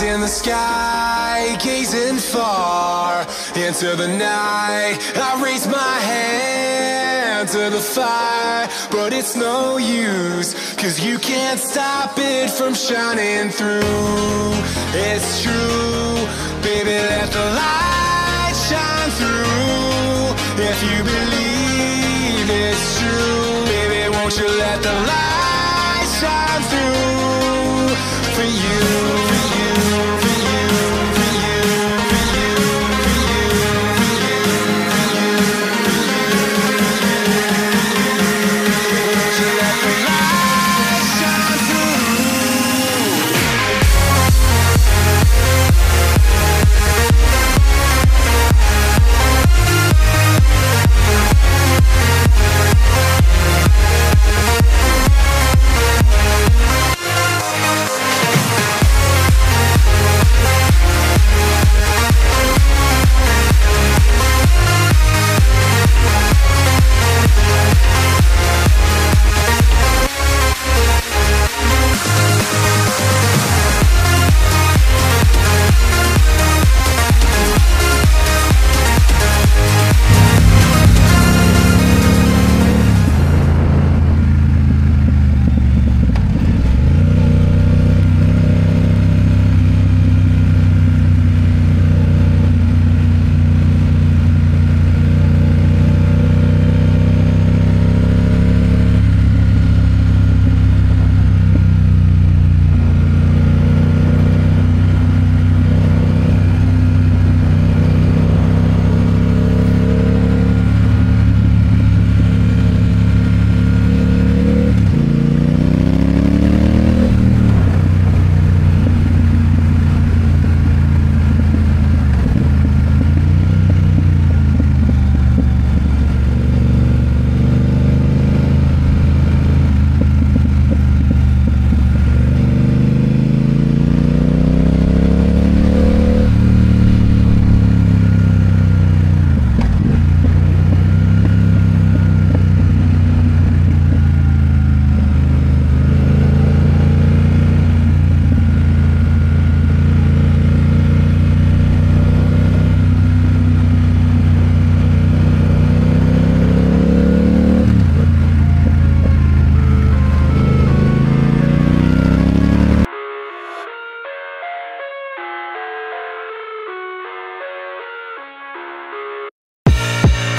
in the sky, gazing far into the night. I raise my hand to the fire, but it's no use, 'cause you can't stop it from shining through. It's true, baby, let the light shine through. If you believe it's true, baby, won't you let the light shine through for you, for you, for you, for you, for you, for you, for you, for you, won't you let the light shine through?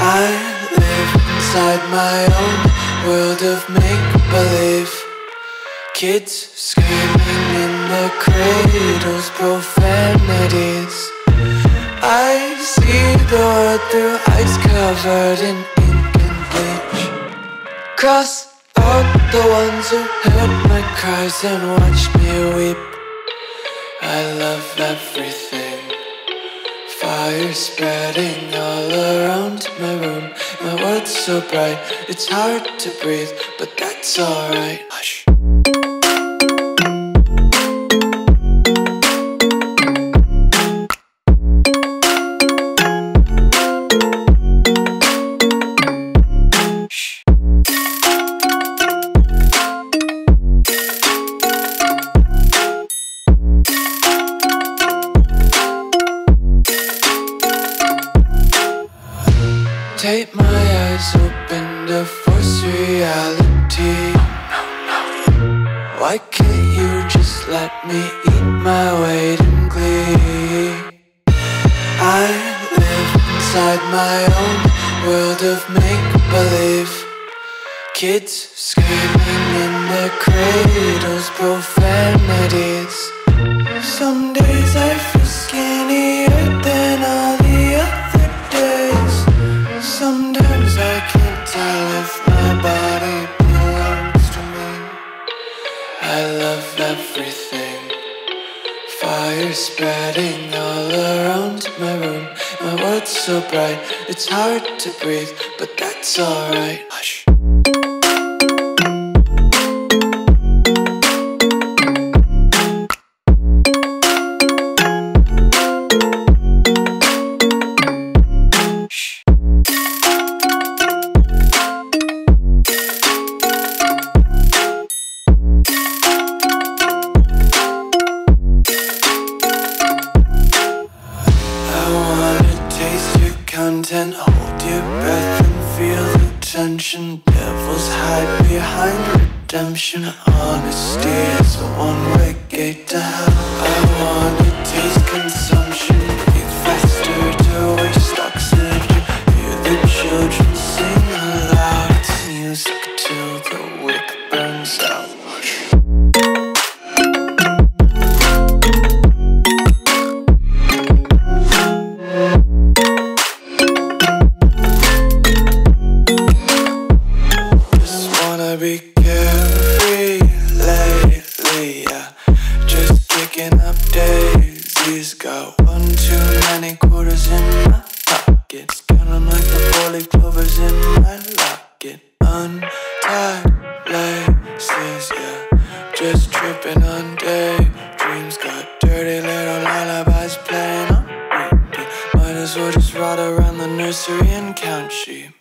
I live inside my own world of make-believe. Kids screaming in their cradles, profanities. I see the world through eyes covered in ink and bleach. Cross out the ones who heard my cries and watched me weep. I love everything. Fire spreading all around my room. My world's so bright, it's hard to breathe, but that's alright. Hush. Take my eyes open to force reality. Why can't you just let me eat my weight in glee? I live inside my own world of make-believe. Kids screaming in their cradles, profanities. Some days I feel skinnier than all the other days. Sometimes I can't tell if my body belongs to me. I love everything. Fire spreading all around my room. My world's so bright, it's hard to breathe, but that's alright. Hush. attention. Devils hide behind redemption. Honesty is a one-way gate to hell. I wanna taste consumption. Breathe faster to waste oxygen. Hear the children sing aloud. It's music till the wick burns out. Be carefree lately, yeah. Just kicking up daisies. Got one too many quarters in my pockets. Counting like the 4-leaf clovers in my locket. Untied laces, yeah. Just tripping on daydreams. Got dirty little lullabies playing on repeat. Might as well just ride around the nursery and count sheep.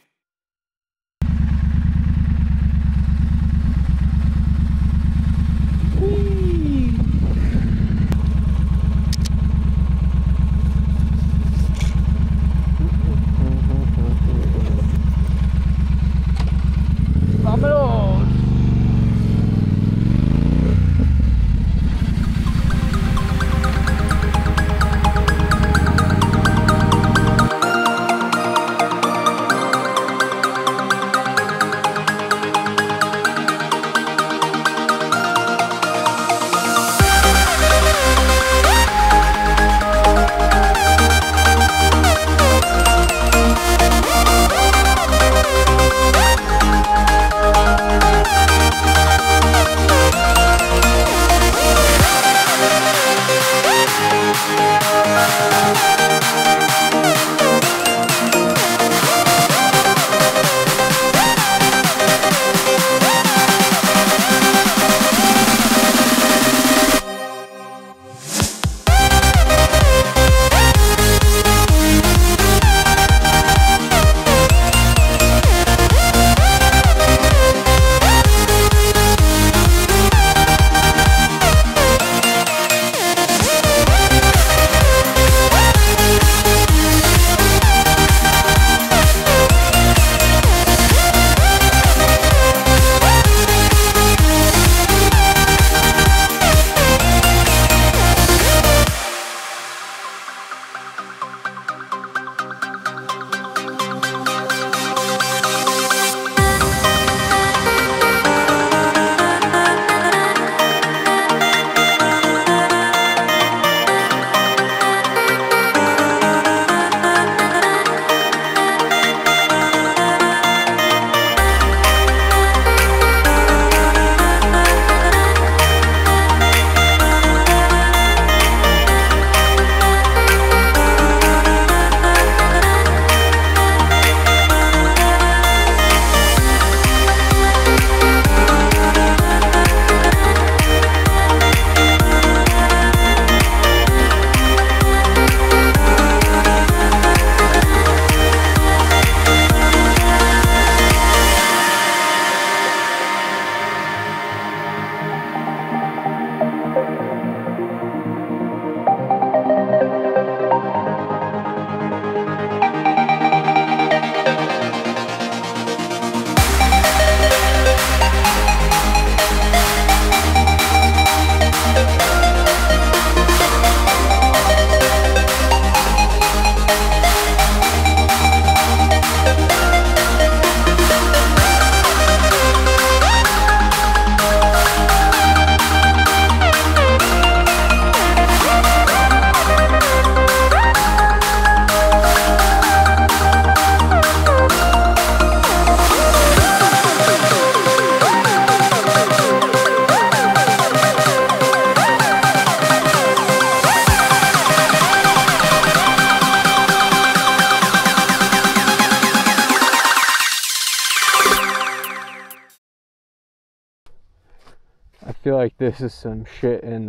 I feel like this is some shit in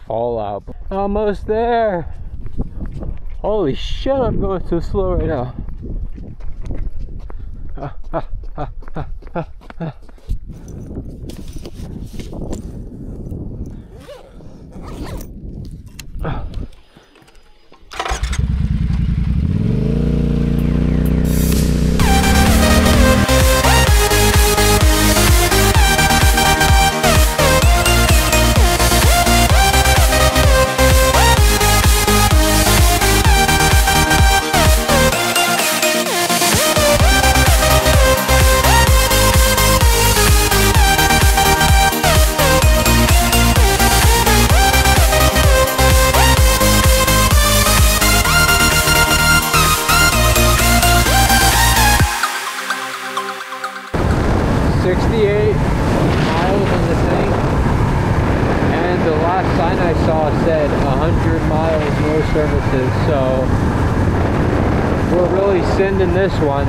Fallout. Almost there! Holy shit, I'm going so slow right now. places, so we're really sending this one.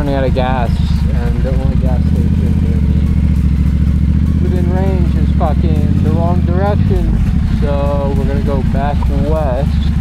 Out of gas, and the only gas station near me within range is fucking the wrong direction, so we're gonna go back west